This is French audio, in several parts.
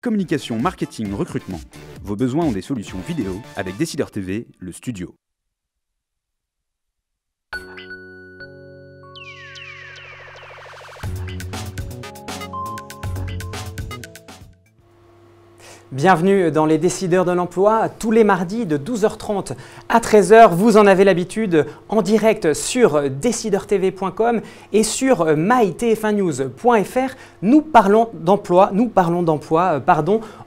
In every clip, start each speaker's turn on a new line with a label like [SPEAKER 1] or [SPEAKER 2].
[SPEAKER 1] Communication, marketing, recrutement. Vos besoins ont des solutions vidéo avec Décideur TV, le studio.
[SPEAKER 2] Bienvenue dans les Décideurs de l'Emploi, tous les mardis de 12h30 à 13h. Vous en avez l'habitude en direct sur decideurtv.com et sur mytf1news.fr. Nous parlons d'emploi,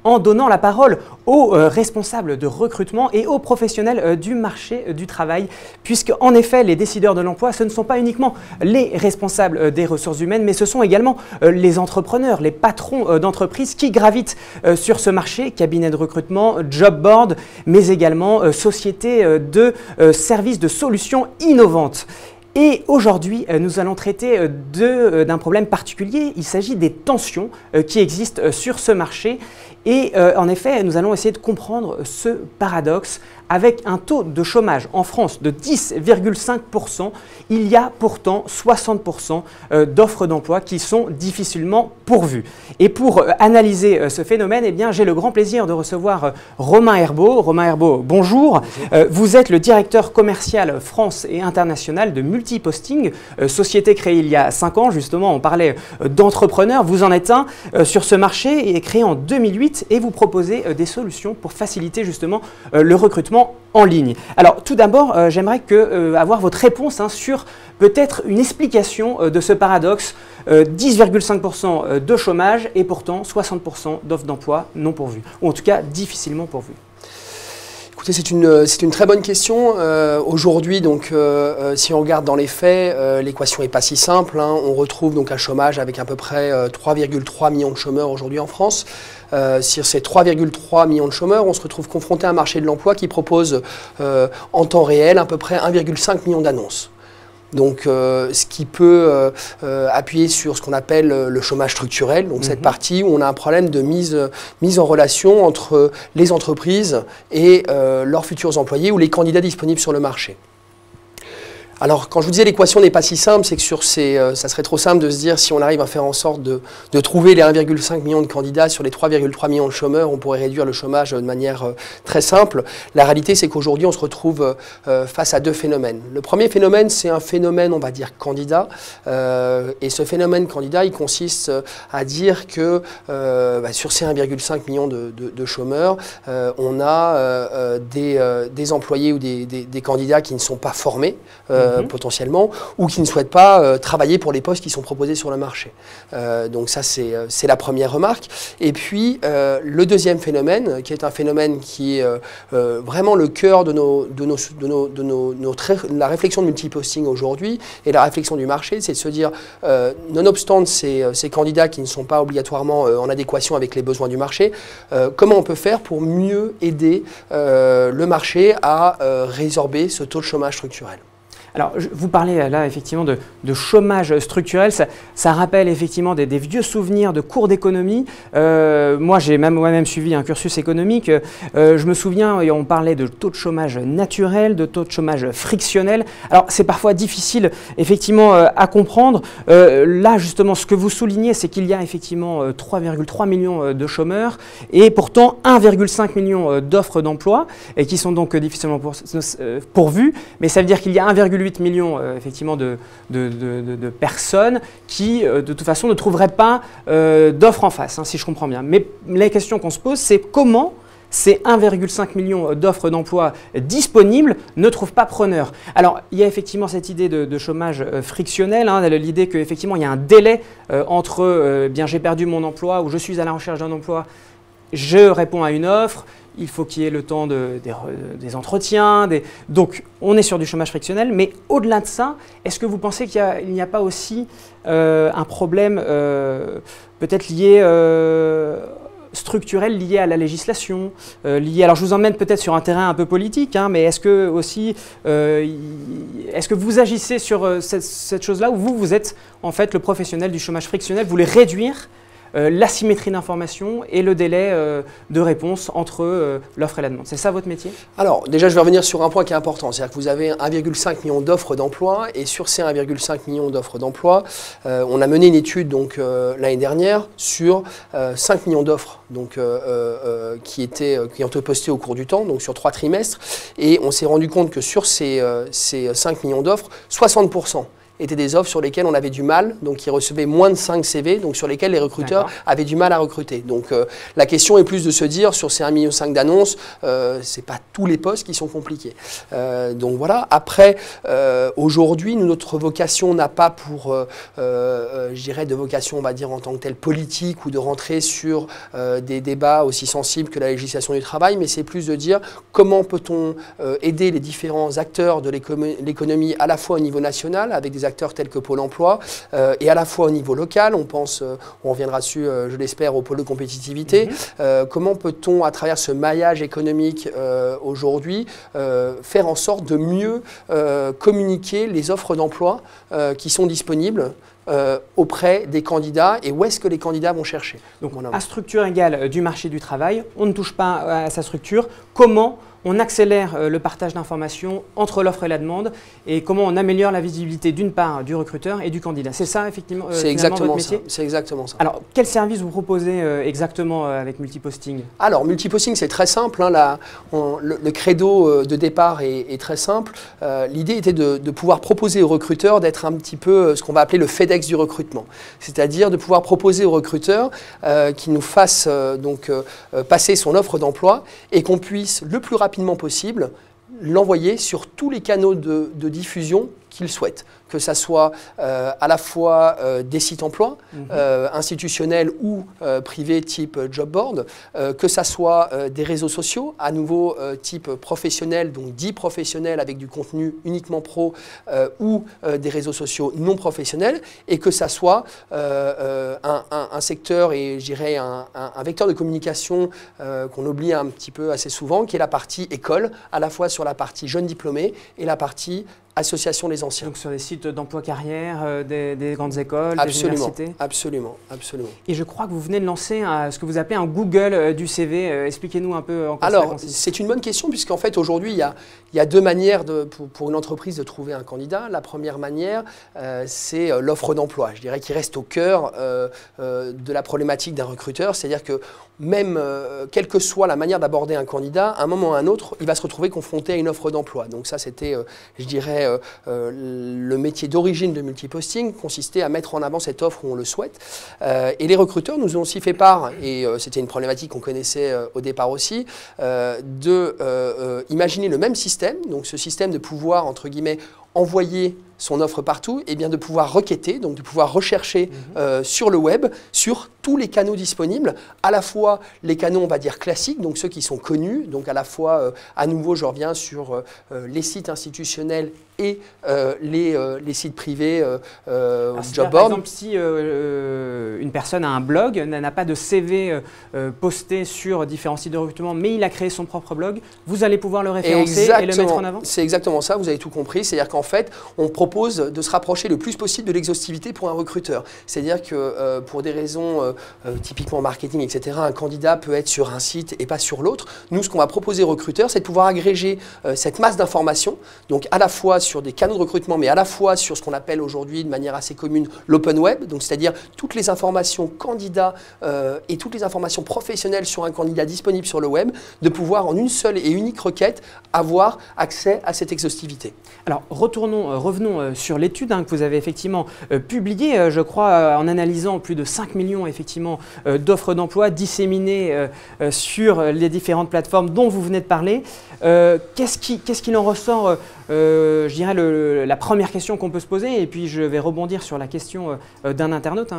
[SPEAKER 2] en donnant la parole aux responsables de recrutement et aux professionnels du marché du travail. Puisque en effet, les décideurs de l'emploi, ce ne sont pas uniquement les responsables des ressources humaines, mais ce sont également les entrepreneurs, les patrons d'entreprises qui gravitent sur ce marché. Cabinet de recrutement, job board, mais également société de services de solutions innovantes. Et aujourd'hui, nous allons traiter d'un problème particulier. Il s'agit des tensions qui existent sur ce marché. Et en effet, nous allons essayer de comprendre ce paradoxe. Avec un taux de chômage en France de 10,5%, il y a pourtant 60% d'offres d'emploi qui sont difficilement pourvues. Et pour analyser ce phénomène, eh bien, j'ai le grand plaisir de recevoir Romain Herbault. Romain Herbault, bonjour. Vous êtes le directeur commercial France et international de Multiposting, société créée il y a 5 ans. Justement, on parlait d'entrepreneurs. Vous en êtes un sur ce marché et créé en 2008 et vous proposez des solutions pour faciliter justement le recrutement en ligne. Alors tout d'abord, j'aimerais avoir votre réponse sur peut-être une explication de ce paradoxe. 10,5% de chômage et pourtant 60% d'offres d'emploi non pourvues, ou en tout cas difficilement pourvues.
[SPEAKER 3] Écoutez, c'est une très bonne question. Aujourd'hui, donc, si on regarde dans les faits, l'équation n'est pas si simple. On retrouve donc un chômage avec à peu près 3,3 millions de chômeurs aujourd'hui en France. Sur ces 3,3 millions de chômeurs, on se retrouve confronté à un marché de l'emploi qui propose en temps réel à peu près 1,5 million d'annonces. Donc, ce qui peut appuyer sur ce qu'on appelle le chômage structurel, donc cette partie où on a un problème de mise en relation entre les entreprises et leurs futurs employés ou les candidats disponibles sur le marché. Alors, quand je vous disais l'équation n'est pas si simple, c'est que ça serait trop simple de se dire si on arrive à faire en sorte de trouver les 1,5 million de candidats sur les 3,3 millions de chômeurs, on pourrait réduire le chômage de manière très simple. La réalité, c'est qu'aujourd'hui, on se retrouve face à deux phénomènes. Le premier phénomène, c'est un phénomène, on va dire, candidat. Et ce phénomène candidat, il consiste à dire que sur ces 1,5 million de chômeurs, on a des employés ou des candidats qui ne sont pas formés, potentiellement, ou qui ne souhaitent pas travailler pour les postes qui sont proposés sur le marché. Donc ça, c'est la première remarque. Et puis, le deuxième phénomène, qui est un phénomène qui est vraiment le cœur de la réflexion de Multiposting aujourd'hui, et la réflexion du marché, c'est de se dire, nonobstant ces candidats qui ne sont pas obligatoirement en adéquation avec les besoins du marché, comment on peut faire pour mieux aider le marché à résorber ce taux de chômage structurel.
[SPEAKER 2] Alors, vous parlez là effectivement de chômage structurel, ça rappelle effectivement des vieux souvenirs de cours d'économie. Moi, j'ai moi-même suivi un cursus économique. Je me souviens, on parlait de taux de chômage naturel, de taux de chômage frictionnel. Alors, c'est parfois difficile effectivement à comprendre. Là, justement, ce que vous soulignez, c'est qu'il y a effectivement 3,3 millions de chômeurs et pourtant 1,5 million d'offres d'emploi et qui sont donc difficilement pourvues. Mais ça veut dire qu'il y a 1,8 millions effectivement de personnes qui de toute façon ne trouveraient pas d'offres en face, si je comprends bien. Mais la question qu'on se pose, c'est comment ces 1,5 million d'offres d'emploi disponibles ne trouvent pas preneur. Alors, il y a effectivement cette idée de chômage frictionnel, l'idée qu'effectivement il y a un délai entre bien j'ai perdu mon emploi ou je suis à la recherche d'un emploi, je réponds à une offre. Il faut qu'il y ait le temps des entretiens. Donc, on est sur du chômage frictionnel. Mais au-delà de ça, est-ce que vous pensez qu'il n'y a pas aussi un problème peut-être lié structurel lié à la législation, alors je vous emmène peut-être sur un terrain un peu politique, mais est-ce que aussi, est-ce que vous agissez sur cette chose-là où vous êtes en fait le professionnel du chômage frictionnel, vous voulez réduire l'asymétrie d'information et le délai de réponse entre l'offre et la demande. C'est ça votre métier?
[SPEAKER 3] Alors déjà je vais revenir sur un point qui est important, c'est-à-dire que vous avez 1,5 million d'offres d'emploi et sur ces 1,5 million d'offres d'emploi, on a mené une étude l'année dernière sur 5 millions d'offres qui ont été postées au cours du temps, donc sur 3 trimestres, et on s'est rendu compte que sur ces 5 millions d'offres, 60% étaient des offres sur lesquelles on avait du mal, donc qui recevaient moins de 5 CV, donc sur lesquels les recruteurs avaient du mal à recruter. Donc la question est plus de se dire, sur ces 1,5 million d'annonces, c'est pas tous les postes qui sont compliqués. Donc voilà. Après, aujourd'hui, notre vocation n'a pas pour, je dirais, de vocation, on va dire, en tant que telle politique ou de rentrer sur des débats aussi sensibles que la législation du travail, mais c'est plus de dire comment peut-on aider les différents acteurs de l'économie à la fois au niveau national, avec des acteurs tels que Pôle emploi, et à la fois au niveau local, on pense, on reviendra dessus, je l'espère, au pôle de compétitivité. Comment peut-on, à travers ce maillage économique aujourd'hui, faire en sorte de mieux communiquer les offres d'emploi qui sont disponibles auprès des candidats et où est-ce que les candidats vont chercher.
[SPEAKER 2] Donc, à structure égale du marché du travail, on ne touche pas à sa structure. Comment on accélère le partage d'informations entre l'offre et la demande et comment on améliore la visibilité d'une part du recruteur et du candidat. C'est ça effectivement votre métier?
[SPEAKER 3] C'est exactement ça.
[SPEAKER 2] Alors, quel service vous proposez exactement avec Multiposting?
[SPEAKER 3] Alors, Multiposting, c'est très simple. Hein, le credo de départ est très simple. L'idée était de pouvoir proposer aux recruteurs d'être un petit peu ce qu'on va appeler le FedEx du recrutement. C'est-à-dire de pouvoir proposer aux recruteurs qui nous fassent passer son offre d'emploi et qu'on puisse le plus rapidement possible l'envoyer sur tous les canaux de diffusion qu'ils souhaitent, que ça soit à la fois des sites emploi, institutionnels ou privés type job board, que ça soit des réseaux sociaux, à nouveau type professionnel, donc dit professionnel avec du contenu uniquement pro, ou des réseaux sociaux non professionnels, et que ça soit un secteur et je dirais un vecteur de communication qu'on oublie un petit peu assez souvent, qui est la partie école, à la fois sur la partie jeunes diplômés et la partie association des anciens.
[SPEAKER 2] Donc sur des sites d'emploi carrière, des grandes écoles, des universités?
[SPEAKER 3] Absolument.
[SPEAKER 2] Et je crois que vous venez de lancer ce que vous appelez un Google du CV. Expliquez-nous un peu en quoi
[SPEAKER 3] ça
[SPEAKER 2] consiste.
[SPEAKER 3] Alors, c'est une bonne question puisqu'en fait aujourd'hui, il y a deux manières pour une entreprise de trouver un candidat. La première manière, c'est l'offre d'emploi, je dirais, qui reste au cœur de la problématique d'un recruteur. C'est-à-dire que même, quelle que soit la manière d'aborder un candidat, à un moment ou à un autre, il va se retrouver confronté à une offre d'emploi. Donc ça, c'était, je dirais, le métier d'origine de Multiposting, consistait à mettre en avant cette offre où on le souhaite. Et les recruteurs nous ont aussi fait part, et c'était une problématique qu'on connaissait au départ aussi, imaginer le même système, donc ce système de pouvoir, entre guillemets, envoyer son offre partout, et bien de pouvoir requêter, donc de pouvoir rechercher sur le web, sur tous les canaux disponibles, à la fois les canaux, on va dire, classiques, donc ceux qui sont connus, donc à la fois, à nouveau, je reviens sur les sites institutionnels et les sites privés, job board.
[SPEAKER 2] Par exemple, si une personne a un blog, n'a pas de CV posté sur différents sites de recrutement, mais il a créé son propre blog, vous allez pouvoir le référencer et le mettre en avant?
[SPEAKER 3] C'est exactement ça, vous avez tout compris. C'est-à-dire qu'en fait, on propose de se rapprocher le plus possible de l'exhaustivité pour un recruteur. C'est-à-dire que pour des raisons typiquement marketing, etc., un candidat peut être sur un site et pas sur l'autre. Nous, ce qu'on va proposer aux recruteurs, c'est de pouvoir agréger cette masse d'informations, donc à la fois sur des canaux de recrutement, mais à la fois sur ce qu'on appelle aujourd'hui de manière assez commune l'open web, donc c'est-à-dire toutes les informations candidats et toutes les informations professionnelles sur un candidat disponible sur le web, de pouvoir en une seule et unique requête avoir accès à cette exhaustivité.
[SPEAKER 2] Alors revenons sur l'étude que vous avez effectivement publiée, je crois, en analysant plus de 5 millions effectivement d'offres d'emploi disséminées sur les différentes plateformes dont vous venez de parler. Qu'est-ce qu'il en ressort, je dirais, la première question qu'on peut se poser, et puis je vais rebondir sur la question d'un internaute.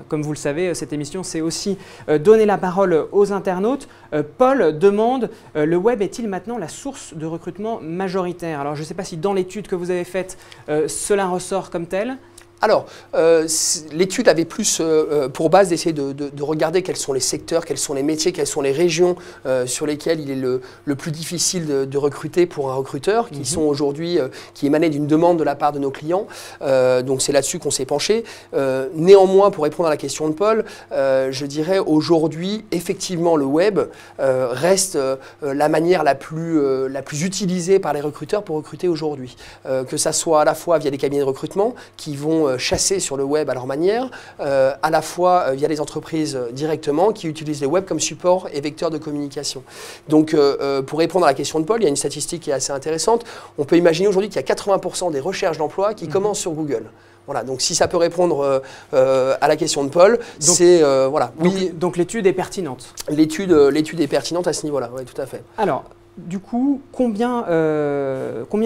[SPEAKER 2] Comme vous le savez, cette émission, c'est aussi donner la parole aux internautes. Paul demande, le web est-il maintenant la source de recrutement majoritaire? Alors je ne sais pas si dans l'étude que vous avez faite, cela ressort comme tel.
[SPEAKER 3] Alors, l'étude avait plus pour base d'essayer de regarder quels sont les secteurs, quels sont les métiers, quelles sont les régions sur lesquelles il est le plus difficile de recruter pour un recruteur, qui sont aujourd'hui, qui émanaient d'une demande de la part de nos clients. Donc c'est là-dessus qu'on s'est penché. Néanmoins, pour répondre à la question de Paul, je dirais aujourd'hui, effectivement, le web reste la manière la plus utilisée par les recruteurs pour recruter aujourd'hui. Que ça soit à la fois via des cabinets de recrutement qui vont chasser sur le web à leur manière, à la fois via les entreprises directement qui utilisent le web comme support et vecteur de communication. Donc pour répondre à la question de Paul, il y a une statistique qui est assez intéressante. On peut imaginer aujourd'hui qu'il y a 80% des recherches d'emploi qui commencent sur Google. Voilà, donc si ça peut répondre à la question de Paul, c'est voilà.
[SPEAKER 2] Donc l'étude est pertinente.
[SPEAKER 3] L'étude est pertinente à ce niveau-là, oui, tout à fait.
[SPEAKER 2] Alors, du coup, combien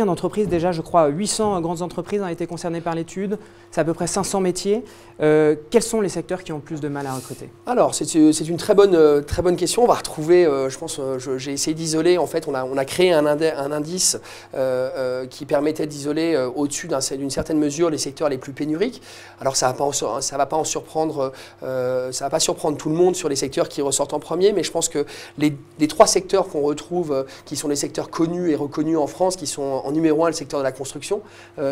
[SPEAKER 2] d'entreprises déjà, je crois 800 grandes entreprises ont été concernées par l'étude, c'est à peu près 500 métiers. Quels sont les secteurs qui ont le plus de mal à recruter? Alors,
[SPEAKER 3] c'est une très bonne question. On va retrouver, je pense, j'ai essayé d'isoler, en fait, on a créé un indice qui permettait d'isoler au-dessus d'une certaine mesure les secteurs les plus pénuriques. Alors, ça va pas surprendre tout le monde sur les secteurs qui ressortent en premier, mais je pense que les trois secteurs qu'on retrouve qui sont les secteurs connus et reconnus en France, qui sont en numéro 1 le secteur de la construction,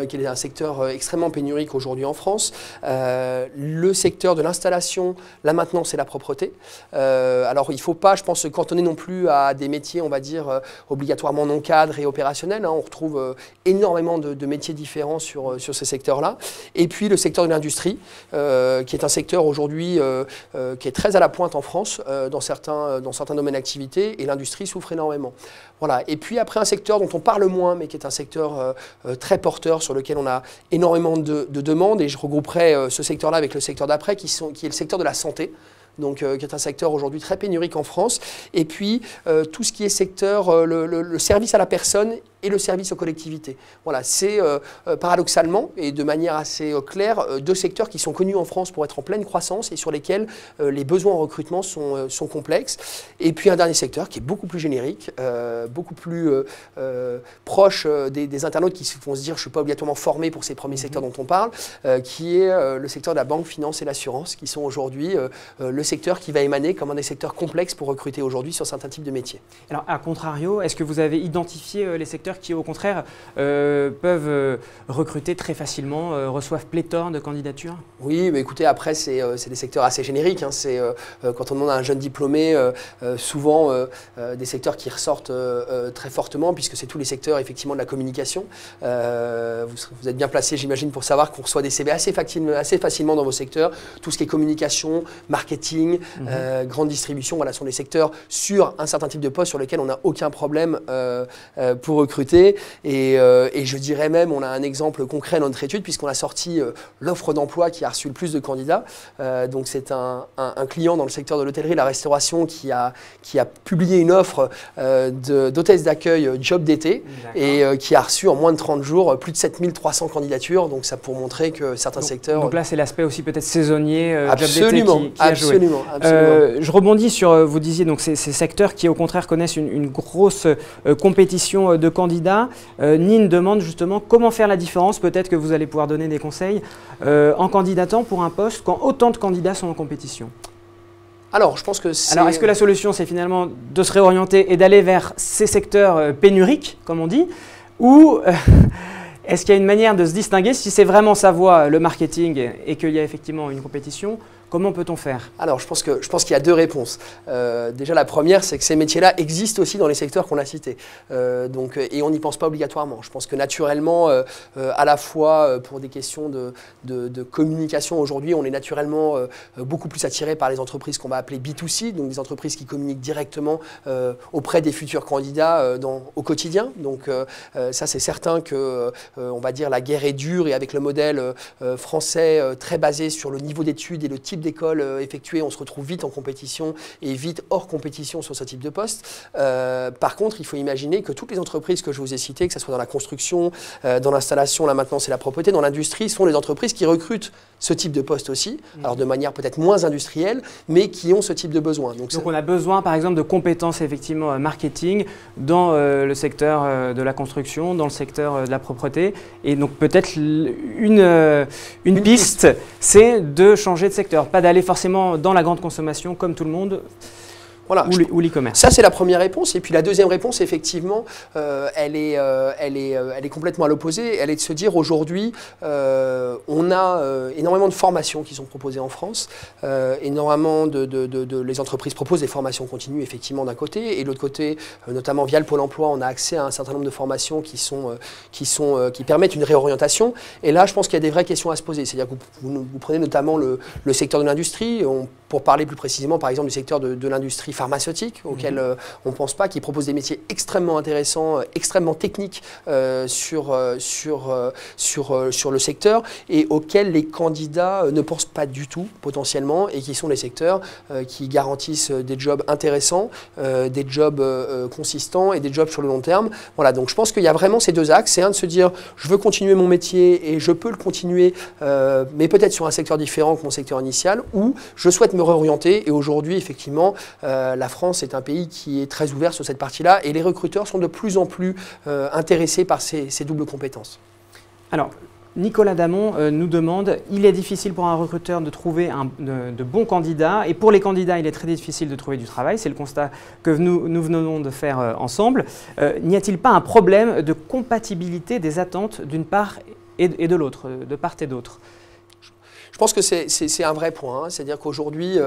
[SPEAKER 3] qui est un secteur extrêmement pénurique aujourd'hui en France, le secteur de l'installation, la maintenance et la propreté. Alors il ne faut pas, je pense, se cantonner non plus à des métiers, on va dire, obligatoirement non cadres et opérationnels. On retrouve énormément de métiers différents sur ces secteurs-là. Et puis le secteur de l'industrie, qui est un secteur aujourd'hui qui est très à la pointe en France dans certains domaines d'activité, et l'industrie souffre énormément. Voilà. Et puis après un secteur dont on parle moins, mais qui est un secteur très porteur, sur lequel on a énormément de demandes, et je regrouperai ce secteur-là avec le secteur d'après, qui est le secteur de la santé. Donc, qui est un secteur aujourd'hui très pénurique en France. Et puis, tout ce qui est secteur, le service à la personne et le service aux collectivités. Voilà, c'est paradoxalement et de manière assez claire deux secteurs qui sont connus en France pour être en pleine croissance et sur lesquels les besoins en recrutement sont complexes. Et puis un dernier secteur qui est beaucoup plus générique, beaucoup plus proche des internautes qui vont se dire je ne suis pas obligatoirement formé pour ces premiers secteurs dont on parle, qui est le secteur de la banque, finance et l'assurance, qui sont aujourd'hui le secteur qui va émaner comme un des secteurs complexes pour recruter aujourd'hui sur certains types de métiers.
[SPEAKER 2] Alors, à contrario, est-ce que vous avez identifié les secteurs qui, au contraire, peuvent recruter très facilement, reçoivent pléthore de candidatures?
[SPEAKER 3] Oui, mais écoutez, après, c'est des secteurs assez génériques. C'est quand on demande à un jeune diplômé, souvent des secteurs qui ressortent très fortement, puisque c'est tous les secteurs, effectivement, de la communication. Vous êtes bien placé, j'imagine, pour savoir qu'on reçoit des CV assez facilement dans vos secteurs. Tout ce qui est communication, marketing, grande distribution, voilà, sont des secteurs sur un certain type de poste sur lesquels on n'a aucun problème pour recruter. Et je dirais même, on a un exemple concret dans notre étude, puisqu'on a sorti l'offre d'emploi qui a reçu le plus de candidats. Donc c'est un client dans le secteur de l'hôtellerie et la restauration qui a publié une offre d'hôtesse d'accueil job d'été et qui a reçu en moins de 30 jours plus de 7300 candidatures. Donc ça pour montrer que certains secteurs…
[SPEAKER 2] Donc là, c'est l'aspect aussi peut-être saisonnier,
[SPEAKER 3] absolument,
[SPEAKER 2] job d'été qui a joué.
[SPEAKER 3] Absolument.
[SPEAKER 2] Je rebondis sur, vous disiez, donc ces secteurs qui au contraire connaissent une grosse compétition de candidats. Nine demande justement comment faire la différence, peut-être que vous allez pouvoir donner des conseils, en candidatant pour un poste quand autant de candidats sont en compétition.
[SPEAKER 3] Alors, je pense que c'est…
[SPEAKER 2] Alors, est-ce que la solution, c'est finalement de se réorienter et d'aller vers ces secteurs pénuriques, comme on dit, ou est-ce qu'il y a une manière de se distinguer si c'est vraiment sa voie, le marketing, et qu'il y a effectivement une compétition? Comment peut-on faire?
[SPEAKER 3] Alors, je pense qu'il y a deux réponses. Déjà, la première, c'est que ces métiers-là existent aussi dans les secteurs qu'on a cités. Et on n'y pense pas obligatoirement. Je pense que naturellement, à la fois pour des questions de communication, aujourd'hui, on est naturellement beaucoup plus attiré par les entreprises qu'on va appeler B2C, donc des entreprises qui communiquent directement auprès des futurs candidats au quotidien. Donc, ça, c'est certain que, on va dire, la guerre est dure et avec le modèle français très basé sur le niveau d'études et le type type d'école effectué, on se retrouve vite en compétition et vite hors compétition sur ce type de poste. Par contre, il faut imaginer que toutes les entreprises que je vous ai citées, que ce soit dans la construction, dans l'installation, la maintenance et la propreté, dans l'industrie, sont les entreprises qui recrutent ce type de poste aussi, alors de manière peut-être moins industrielle, mais qui ont ce type de besoin.
[SPEAKER 2] Donc on a besoin par exemple de compétences effectivement marketing dans le secteur de la construction, dans le secteur de la propreté. Et donc peut-être une piste, c'est de changer de secteur, pas d'aller forcément dans la grande consommation comme tout le monde.
[SPEAKER 3] Voilà,
[SPEAKER 2] ou l'e-commerce.
[SPEAKER 3] Ça, c'est la première réponse. Et puis la deuxième réponse, effectivement, elle est complètement à l'opposé. Elle est de se dire aujourd'hui, on a énormément de formations qui sont proposées en France. Énormément les entreprises proposent des formations continues, effectivement, d'un côté. Et de l'autre côté, notamment via le Pôle emploi, on a accès à un certain nombre de formations qui permettent une réorientation. Et là, je pense qu'il y a des vraies questions à se poser. C'est-à-dire que vous prenez notamment le secteur de l'industrie. Pour parler plus précisément, par exemple, du secteur de l'industrie pharmaceutique, auquel on ne pense pas, qui propose des métiers extrêmement intéressants, extrêmement techniques sur le secteur et auxquels les candidats ne pensent pas du tout, potentiellement, et qui sont les secteurs qui garantissent des jobs intéressants, des jobs consistants et des jobs sur le long terme. Voilà, donc je pense qu'il y a vraiment ces deux axes. C'est un de se dire, je veux continuer mon métier et je peux le continuer, mais peut-être sur un secteur différent que mon secteur initial, ou je souhaite me réorienter. Et aujourd'hui, effectivement, la France est un pays qui est très ouvert sur cette partie-là et les recruteurs sont de plus en plus intéressés par ces doubles compétences.
[SPEAKER 2] Alors, Nicolas Damon nous demande, il est difficile pour un recruteur de trouver de bons candidats et pour les candidats, il est très difficile de trouver du travail. C'est le constat que nous venons de faire ensemble. N'y a-t-il pas un problème de compatibilité des attentes d'une part et de l'autre, de part et d'autre ?
[SPEAKER 3] Je pense que c'est un vrai point, hein. C'est-à-dire qu'aujourd'hui,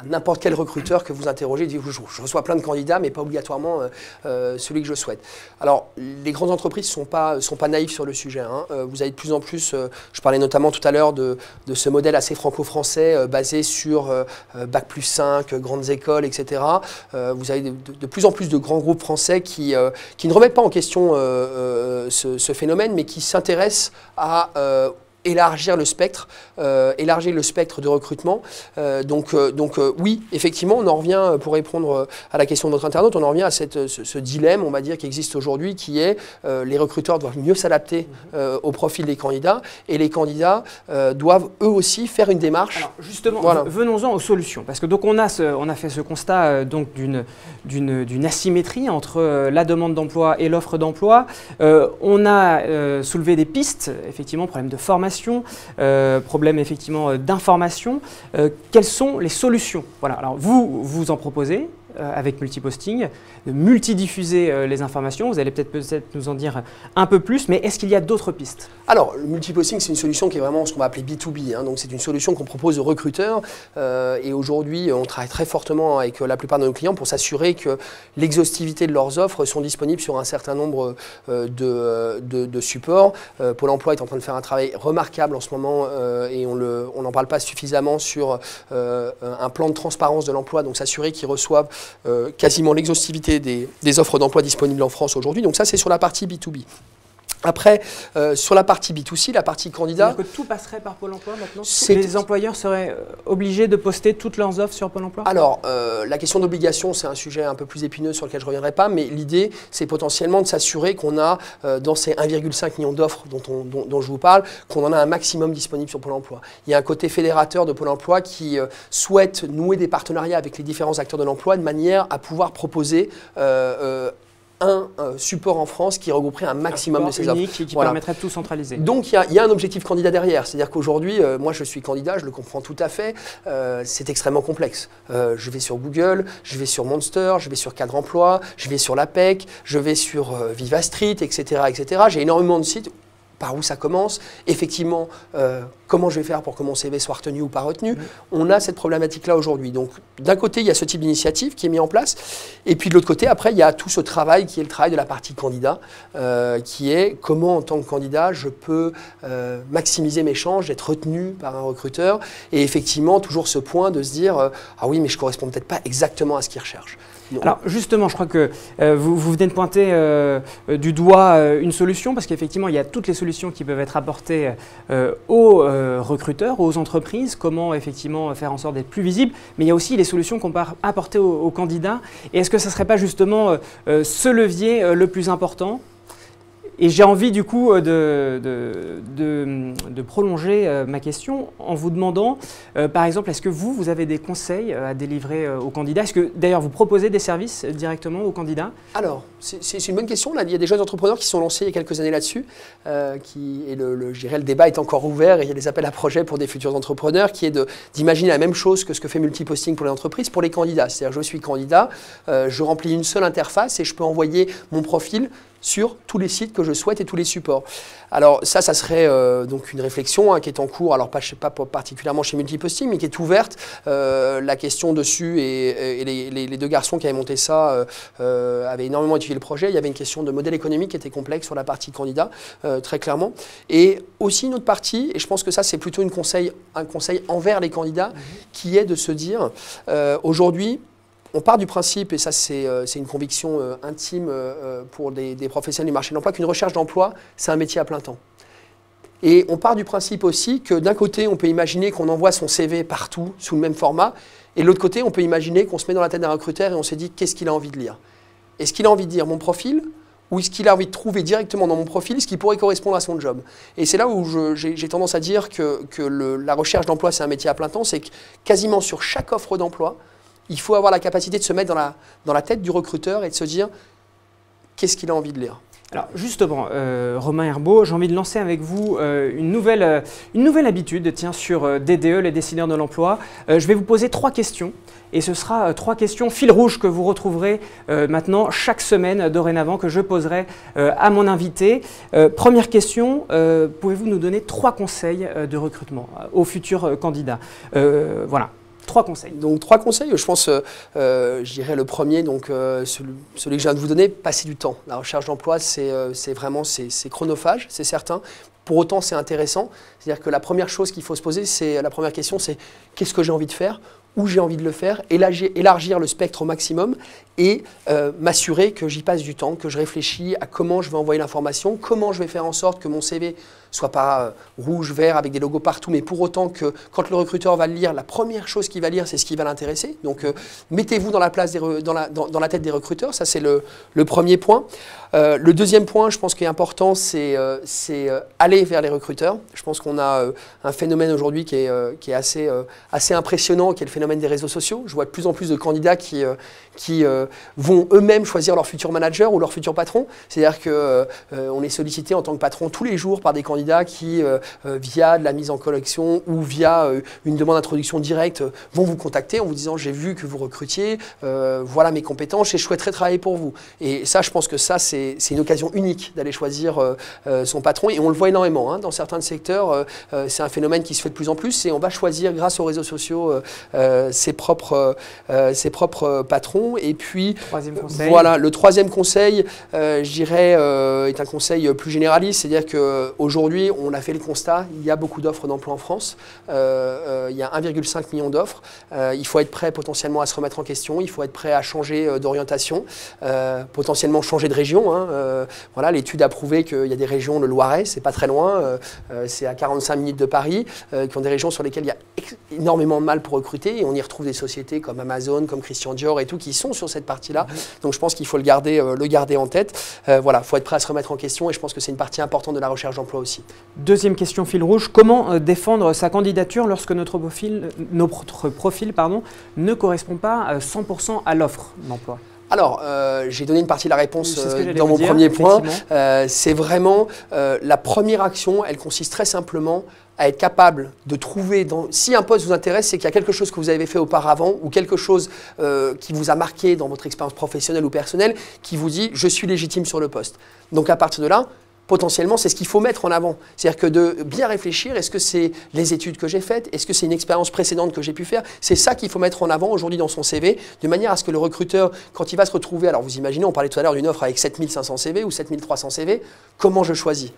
[SPEAKER 3] n'importe quel recruteur que vous interrogez dit je reçois plein de candidats, mais pas obligatoirement celui que je souhaite. Alors, les grandes entreprises ne sont pas naïves sur le sujet, hein. Vous avez de plus en plus, je parlais notamment tout à l'heure de ce modèle assez franco-français basé sur Bac+5, grandes écoles, etc. Vous avez de plus en plus de grands groupes français qui ne remettent pas en question ce phénomène, mais qui s'intéressent à élargir le spectre de recrutement. Donc oui, effectivement, on en revient, pour répondre à la question de notre internaute, on en revient à ce dilemme, on va dire, qui existe aujourd'hui, qui est les recruteurs doivent mieux s'adapter au profil des candidats et les candidats doivent eux aussi faire une démarche. Alors
[SPEAKER 2] justement, voilà. Venons-en aux solutions, parce que donc on a fait ce constat donc d'une asymétrie entre la demande d'emploi et l'offre d'emploi. On a soulevé des pistes, effectivement, problème de formation, problème effectivement d'information. Quelles sont les solutions? Voilà. Alors vous en proposez avec multiposting, de multidiffuser les informations. Vous allez peut-être nous en dire un peu plus, mais est-ce qu'il y a d'autres pistes?
[SPEAKER 3] Alors, le multiposting, c'est une solution qui est vraiment ce qu'on va appeler B2B. Hein, donc, c'est une solution qu'on propose aux recruteurs. Et aujourd'hui, on travaille très fortement avec la plupart de nos clients pour s'assurer que l'exhaustivité de leurs offres sont disponibles sur un certain nombre de supports. Pôle emploi est en train de faire un travail remarquable en ce moment et on n'en parle pas suffisamment sur un plan de transparence de l'emploi, donc s'assurer qu'ils reçoivent quasiment l'exhaustivité des offres d'emploi disponibles en France aujourd'hui. Donc ça, c'est sur la partie B2B. Après, sur la partie B2C, la partie candidat…
[SPEAKER 2] C'est-à-dire que tout passerait par Pôle emploi maintenant? Les employeurs seraient obligés de poster toutes leurs offres sur Pôle emploi? Alors,
[SPEAKER 3] la question d'obligation, c'est un sujet un peu plus épineux sur lequel je ne reviendrai pas, mais l'idée, c'est potentiellement de s'assurer qu'on a, dans ces 1,5 million d'offres dont je vous parle, qu'on en a un maximum disponible sur Pôle emploi. Il y a un côté fédérateur de Pôle emploi qui souhaite nouer des partenariats avec les différents acteurs de l'emploi de manière à pouvoir proposer un support en France qui regrouperait un maximum de ces offres.
[SPEAKER 2] Unique qui permettrait de tout centraliser.
[SPEAKER 3] Donc il y a un objectif candidat derrière. C'est-à-dire qu'aujourd'hui, moi je suis candidat, je le comprends tout à fait, c'est extrêmement complexe. Je vais sur Google, je vais sur Monster, je vais sur Cadre Emploi, je vais sur l'APEC, je vais sur Viva Street, etc. etc. J'ai énormément de sites. Par où ça commence, effectivement, comment je vais faire pour que mon CV soit retenu ou pas retenu. On a cette problématique-là aujourd'hui. Donc, d'un côté, il y a ce type d'initiative qui est mis en place, et puis de l'autre côté, après, il y a tout ce travail qui est le travail de la partie candidat, qui est comment, en tant que candidat, je peux maximiser mes chances d'être retenu par un recruteur, et effectivement, toujours ce point de se dire ah oui, mais je ne corresponds peut-être pas exactement à ce qu'il recherche.
[SPEAKER 2] Donc, alors justement, je crois que vous venez de pointer du doigt une solution, parce qu'effectivement, il y a toutes les solutions solutions qui peuvent être apportées aux recruteurs, aux entreprises, comment effectivement faire en sorte d'être plus visible, mais il y a aussi les solutions qu'on peut apporter aux candidats. Et est-ce que ça ne serait pas justement ce levier le plus important ? Et j'ai envie du coup de prolonger ma question en vous demandant, par exemple, est-ce que vous avez des conseils à délivrer aux candidats? Est-ce que d'ailleurs vous proposez des services directement aux candidats?
[SPEAKER 3] Alors, c'est une bonne question. Là, il y a des jeunes entrepreneurs qui se sont lancés il y a quelques années là-dessus. Je dirais le débat est encore ouvert et il y a des appels à projets pour des futurs entrepreneurs qui est d'imaginer la même chose que ce que fait Multiposting pour les entreprises, pour les candidats. C'est-à-dire, je suis candidat, je remplis une seule interface et je peux envoyer mon profil sur tous les sites que je souhaite et tous les supports. Alors ça serait donc une réflexion qui est en cours, alors pas particulièrement chez Multiposting, mais qui est ouverte. La question dessus, et les deux garçons qui avaient monté ça avaient énormément étudié le projet. Il y avait une question de modèle économique qui était complexe sur la partie candidat, très clairement. Et aussi une autre partie, et je pense que ça c'est plutôt un conseil envers les candidats, qui est de se dire, aujourd'hui, on part du principe, et ça c'est une conviction intime pour des professionnels du marché de l'emploi, qu'une recherche d'emploi, c'est un métier à plein temps. Et on part du principe aussi que d'un côté, on peut imaginer qu'on envoie son CV partout sous le même format, et de l'autre côté, on peut imaginer qu'on se met dans la tête d'un recruteur et on se dit qu'est-ce qu'il a envie de lire. Est-ce qu'il a envie de lire mon profil, ou est-ce qu'il a envie de trouver directement dans mon profil ce qui pourrait correspondre à son job? Et c'est là où j'ai tendance à dire que la recherche d'emploi, c'est un métier à plein temps, c'est que quasiment sur chaque offre d'emploi, il faut avoir la capacité de se mettre dans la tête du recruteur et de se dire qu'est-ce qu'il a envie de lire.
[SPEAKER 2] Alors justement, Romain Herbeau, j'ai envie de lancer avec vous une nouvelle habitude sur DDE, les décideurs de l'emploi. Je vais vous poser 3 questions et ce sera 3 questions fil rouge que vous retrouverez maintenant chaque semaine dorénavant que je poserai à mon invité. Première question, pouvez-vous nous donner 3 conseils de recrutement aux futurs candidats? Voilà. 3 conseils.
[SPEAKER 3] Donc 3 conseils, je pense, je dirais le premier, donc celui que je viens de vous donner, passer du temps. La recherche d'emploi, c'est vraiment chronophage, c'est certain. Pour autant, c'est intéressant. C'est-à-dire que la première chose qu'il faut se poser, la première question, c'est qu'est-ce que j'ai envie de faire, où j'ai envie de le faire, élargir le spectre au maximum et m'assurer que j'y passe du temps, que je réfléchis à comment je vais envoyer l'information, comment je vais faire en sorte que mon CV soit pas rouge, vert, avec des logos partout, mais pour autant que quand le recruteur va le lire, la première chose qu'il va lire, c'est ce qui va l'intéresser. Donc, mettez-vous dans la tête des recruteurs, ça c'est le premier point. Le deuxième point, je pense qui est important, c'est aller vers les recruteurs. Je pense qu'on a un phénomène aujourd'hui qui est assez impressionnant, qui est le phénomène des réseaux sociaux. Je vois de plus en plus de candidats qui vont eux-mêmes choisir leur futur manager ou leur futur patron. C'est-à-dire qu'on est sollicité en tant que patron tous les jours par des candidats qui, via de la mise en collection ou via une demande d'introduction directe, vont vous contacter en vous disant « j'ai vu que vous recrutiez, voilà mes compétences et je souhaiterais travailler pour vous ». Et ça, je pense que ça, c'est une occasion unique d'aller choisir son patron. Et on le voit énormément dans certains secteurs. C'est un phénomène qui se fait de plus en plus et on va choisir, grâce aux réseaux sociaux, ses propres patrons. Et puis, voilà, le troisième conseil, je dirais, est un conseil plus généraliste. C'est-à-dire qu'aujourd'hui, on a fait le constat, il y a beaucoup d'offres d'emploi en France. Il y a 1,5 million d'offres. Il faut être prêt potentiellement à se remettre en question. Il faut être prêt à changer d'orientation, potentiellement changer de région. Voilà, l'étude a prouvé qu'il y a des régions, le Loiret, c'est pas très loin, c'est à 45 minutes de Paris, qui ont des régions sur lesquelles il y a énormément de mal pour recruter. Et on y retrouve des sociétés comme Amazon, comme Christian Dior et tout, qui sont sur cette partie-là. Donc je pense qu'il faut le garder en tête. Voilà, il faut être prêt à se remettre en question et je pense que c'est une partie importante de la recherche d'emploi aussi.
[SPEAKER 2] Deuxième question fil rouge, comment défendre sa candidature lorsque notre profil ne correspond pas à 100% à l'offre d'emploi?
[SPEAKER 3] Alors, j'ai donné une partie de la réponse dans mon premier point. C'est vraiment la première action, elle consiste très simplement à être capable de trouver, si un poste vous intéresse, c'est qu'il y a quelque chose que vous avez fait auparavant ou quelque chose qui vous a marqué dans votre expérience professionnelle ou personnelle qui vous dit « je suis légitime sur le poste ». Donc à partir de là, potentiellement, c'est ce qu'il faut mettre en avant. C'est-à-dire que de bien réfléchir, est-ce que c'est les études que j'ai faites? Est-ce que c'est une expérience précédente que j'ai pu faire? C'est ça qu'il faut mettre en avant aujourd'hui dans son CV, de manière à ce que le recruteur, quand il va se retrouver, alors vous imaginez, on parlait tout à l'heure d'une offre avec 7500 CV ou 7300 CV, comment je choisis?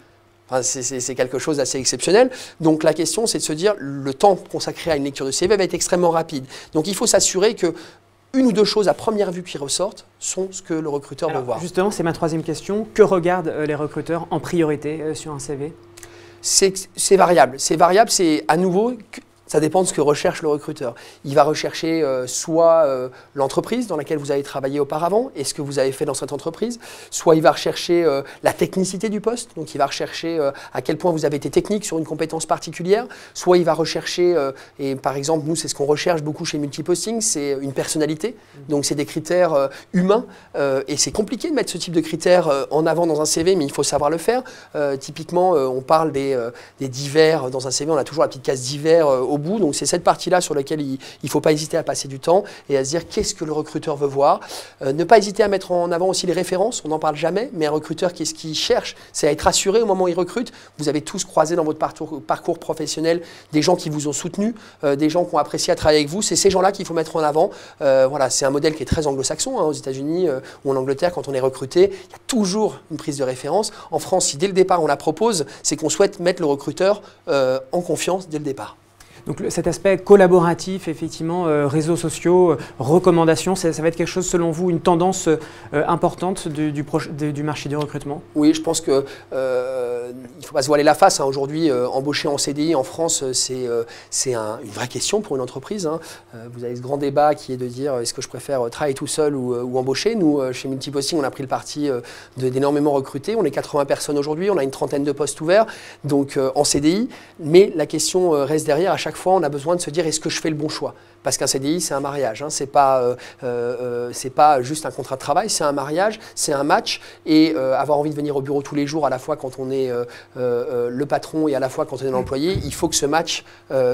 [SPEAKER 3] Enfin, c'est quelque chose d'assez exceptionnel. Donc la question, c'est de se dire, le temps consacré à une lecture de CV va être extrêmement rapide. Donc il faut s'assurer que une ou deux choses à première vue qui ressortent sont ce que le recruteur veut voir.
[SPEAKER 2] Justement, c'est ma troisième question. Que regardent les recruteurs en priorité sur un CV?
[SPEAKER 3] C'est variable. C'est variable, c'est à nouveau... Ça dépend de ce que recherche le recruteur. Il va rechercher soit l'entreprise dans laquelle vous avez travaillé auparavant et ce que vous avez fait dans cette entreprise, soit il va rechercher la technicité du poste, donc il va rechercher à quel point vous avez été technique sur une compétence particulière, soit il va rechercher, et par exemple nous c'est ce qu'on recherche beaucoup chez Multiposting, c'est une personnalité, donc c'est des critères humains et c'est compliqué de mettre ce type de critères en avant dans un CV, mais il faut savoir le faire. Typiquement, on parle des divers dans un CV, on a toujours la petite case divers au bout, donc c'est cette partie-là sur laquelle il ne faut pas hésiter à passer du temps et à se dire qu'est-ce que le recruteur veut voir. Ne pas hésiter à mettre en avant aussi les références, on n'en parle jamais, mais un recruteur, qu'est-ce qu'il cherche? C'est à être assuré au moment où il recrute. Vous avez tous croisé dans votre parcours professionnel des gens qui vous ont soutenu, des gens qui ont apprécié à travailler avec vous, c'est ces gens-là qu'il faut mettre en avant. Voilà, c'est un modèle qui est très anglo-saxon, aux États-Unis ou en Angleterre, quand on est recruté, il y a toujours une prise de référence. En France, si dès le départ on la propose, c'est qu'on souhaite mettre le recruteur en confiance dès le départ.
[SPEAKER 2] Donc cet aspect collaboratif, effectivement, réseaux sociaux, recommandations, ça va être quelque chose, selon vous, une tendance importante du marché du recrutement? Oui,
[SPEAKER 3] je pense qu'il ne faut pas se voiler la face. Aujourd'hui, embaucher en CDI en France, c'est une vraie question pour une entreprise. Vous avez ce grand débat qui est de dire est-ce que je préfère travailler tout seul ou embaucher. Nous, chez Multiposting, on a pris le parti d'énormément recruter. On est 80 personnes aujourd'hui, on a une trentaine de postes ouverts, donc en CDI. Mais la question reste derrière. À chaque fois, on a besoin de se dire est-ce que je fais le bon choix? Parce qu'un CDI, c'est un mariage, c'est pas juste un contrat de travail, c'est un mariage, c'est un match. Et avoir envie de venir au bureau tous les jours, à la fois quand on est le patron et à la fois quand on est l'employé, il faut que ce match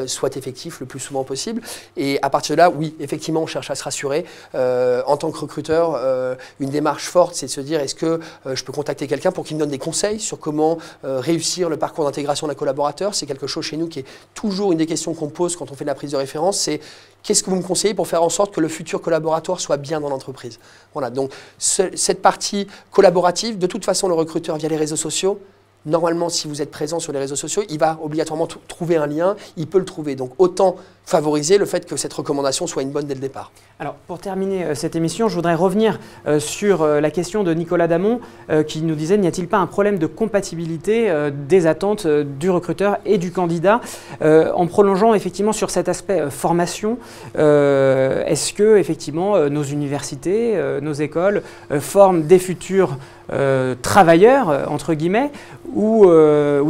[SPEAKER 3] soit effectif le plus souvent possible. Et à partir de là, oui, effectivement, on cherche à se rassurer. En tant que recruteur, une démarche forte, c'est de se dire est-ce que je peux contacter quelqu'un pour qu'il me donne des conseils sur comment réussir le parcours d'intégration d'un collaborateur. C'est quelque chose chez nous qui est toujours une des questions qu'on pose quand on fait de la prise de référence, c'est qu'est-ce que vous me conseillez pour faire en sorte que le futur collaborateur soit bien dans l'entreprise? Voilà, donc cette partie collaborative, de toute façon, le recruteur via les réseaux sociaux, normalement, si vous êtes présent sur les réseaux sociaux, il va obligatoirement trouver un lien, il peut le trouver. Donc autant favoriser le fait que cette recommandation soit une bonne dès le départ.
[SPEAKER 2] Alors pour terminer cette émission, je voudrais revenir sur la question de Nicolas Damon qui nous disait n'y a-t-il pas un problème de compatibilité des attentes du recruteur et du candidat en prolongeant effectivement sur cet aspect formation, est-ce que effectivement nos universités, nos écoles forment des futurs travailleurs, entre guillemets, ou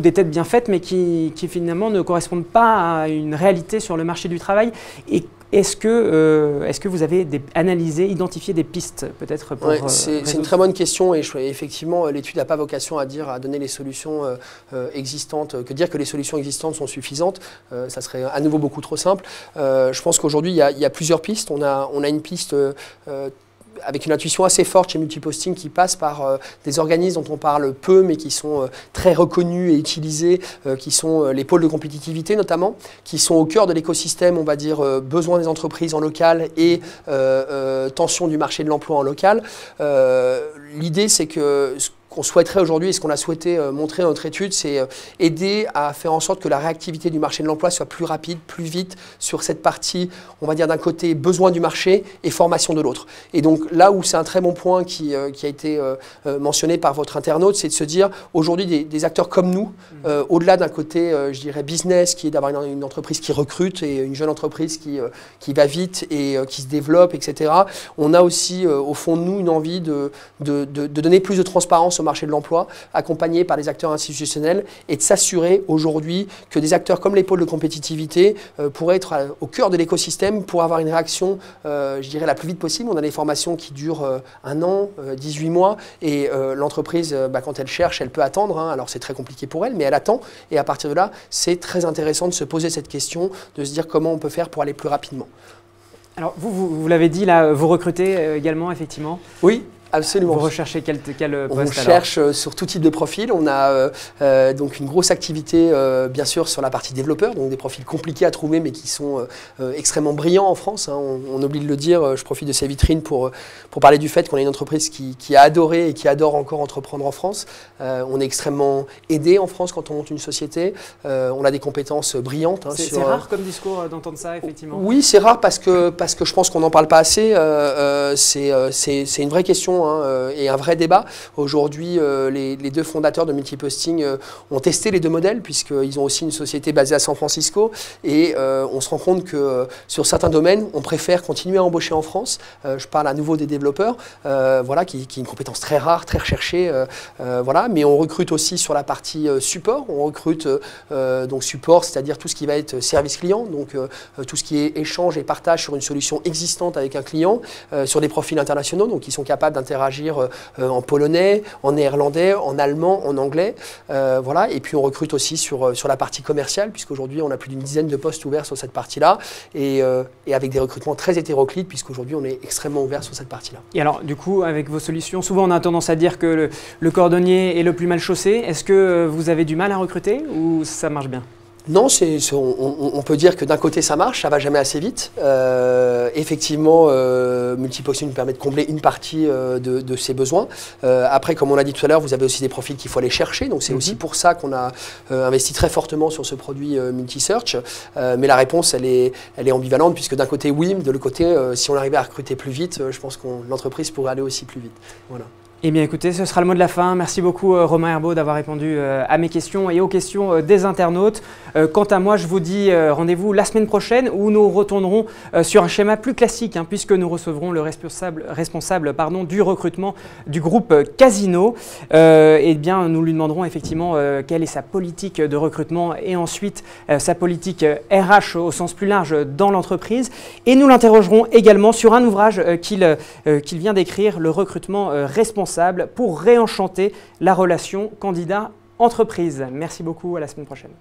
[SPEAKER 2] des têtes bien faites, mais qui finalement ne correspondent pas à une réalité sur le marché du travail? Et est-ce que vous avez analysé, identifié des pistes peut-être pour…
[SPEAKER 3] C'est une très bonne question et effectivement l'étude n'a pas vocation à donner les solutions existantes, que dire que les solutions existantes sont suffisantes, ça serait à nouveau beaucoup trop simple. Je pense qu'aujourd'hui il y a plusieurs pistes. On a une piste avec une intuition assez forte chez Multiposting qui passe par des organismes dont on parle peu mais qui sont très reconnus et utilisés, qui sont les pôles de compétitivité notamment, qui sont au cœur de l'écosystème, on va dire, besoins des entreprises en local et tension du marché de l'emploi en local. L'idée c'est que qu'on souhaiterait aujourd'hui et ce qu'on a souhaité montrer dans notre étude, c'est aider à faire en sorte que la réactivité du marché de l'emploi soit plus rapide, plus vite sur cette partie, on va dire d'un côté besoin du marché et formation de l'autre. Et donc là où c'est un très bon point qui a été mentionné par votre internaute, c'est de se dire aujourd'hui des acteurs comme nous, au-delà d'un côté, je dirais business, qui est d'avoir une entreprise qui recrute et une jeune entreprise qui va vite et qui se développe, etc. On a aussi au fond de nous une envie de donner plus de transparence au marché de l'emploi, accompagné par les acteurs institutionnels et de s'assurer aujourd'hui que des acteurs comme les pôles de compétitivité pourraient être au cœur de l'écosystème pour avoir une réaction, je dirais, la plus vite possible. On a des formations qui durent 1 an, 18 mois et l'entreprise, quand elle cherche, elle peut attendre. Alors c'est très compliqué pour elle, mais elle attend et à partir de là, c'est très intéressant de se poser cette question, de se dire comment on peut faire pour aller plus rapidement.
[SPEAKER 2] Alors vous l'avez dit, là, vous recrutez également, effectivement?
[SPEAKER 3] Oui. Absolument.
[SPEAKER 2] Vous recherchez quel poste?
[SPEAKER 3] On cherche sur tout type de profil. On a donc une grosse activité bien sûr sur la partie développeur, donc des profils compliqués à trouver mais qui sont extrêmement brillants en France. Hein. On oublie de le dire, je profite de ces vitrines pour parler du fait qu'on est une entreprise qui a adoré et qui adore encore entreprendre en France. On est extrêmement aidé en France quand on monte une société. On a des compétences brillantes. Hein,
[SPEAKER 2] c'est rare comme discours d'entendre ça, effectivement.
[SPEAKER 3] Oui, c'est rare parce que je pense qu'on n'en parle pas assez. C'est une vraie question hein, et un vrai débat. Aujourd'hui, les deux fondateurs de Multiposting ont testé les deux modèles puisqu'ils ont aussi une société basée à San Francisco et on se rend compte que sur certains domaines, on préfère continuer à embaucher en France. Je parle à nouveau des développeurs, voilà, qui est une compétence très rare, très recherchée. Voilà, mais on recrute aussi sur la partie support. On recrute donc support, c'est-à-dire tout ce qui va être service client, donc tout ce qui est échange et partage sur une solution existante avec un client, sur des profils internationaux, donc qui sont capables d'interagir en polonais, en néerlandais, en allemand, en anglais. Voilà. Et puis on recrute aussi sur la partie commerciale, puisqu'aujourd'hui on a plus d'une dizaine de postes ouverts sur cette partie-là, et avec des recrutements très hétéroclites, puisqu'aujourd'hui on est extrêmement ouvert sur cette partie-là. Et
[SPEAKER 2] alors du coup, avec vos solutions, souvent on a tendance à dire que le cordonnier est le plus mal chaussé. Est-ce que vous avez du mal à recruter ou ça marche bien ?
[SPEAKER 3] Non, on peut dire que d'un côté ça marche, ça va jamais assez vite. Effectivement, Multiposting nous permet de combler une partie de ses besoins. Après, comme on l'a dit tout à l'heure, vous avez aussi des profils qu'il faut aller chercher. Donc c'est aussi pour ça qu'on a investi très fortement sur ce produit Multisearch. Mais la réponse, elle est ambivalente puisque d'un côté oui, mais de l'autre côté, si on arrivait à recruter plus vite, je pense que l'entreprise pourrait aller aussi plus vite. Voilà.
[SPEAKER 2] Eh bien écoutez, ce sera le mot de la fin. Merci beaucoup Romain Herbault d'avoir répondu à mes questions et aux questions des internautes. Quant à moi, je vous dis rendez-vous la semaine prochaine où nous retournerons sur un schéma plus classique hein, puisque nous recevrons le responsable du recrutement du groupe Casino. Eh bien, nous lui demanderons effectivement quelle est sa politique de recrutement et ensuite sa politique RH au sens plus large dans l'entreprise. Et nous l'interrogerons également sur un ouvrage qu'il vient d'écrire, le recrutement responsable, pour réenchanter la relation candidat-entreprise. Merci beaucoup, à la semaine prochaine.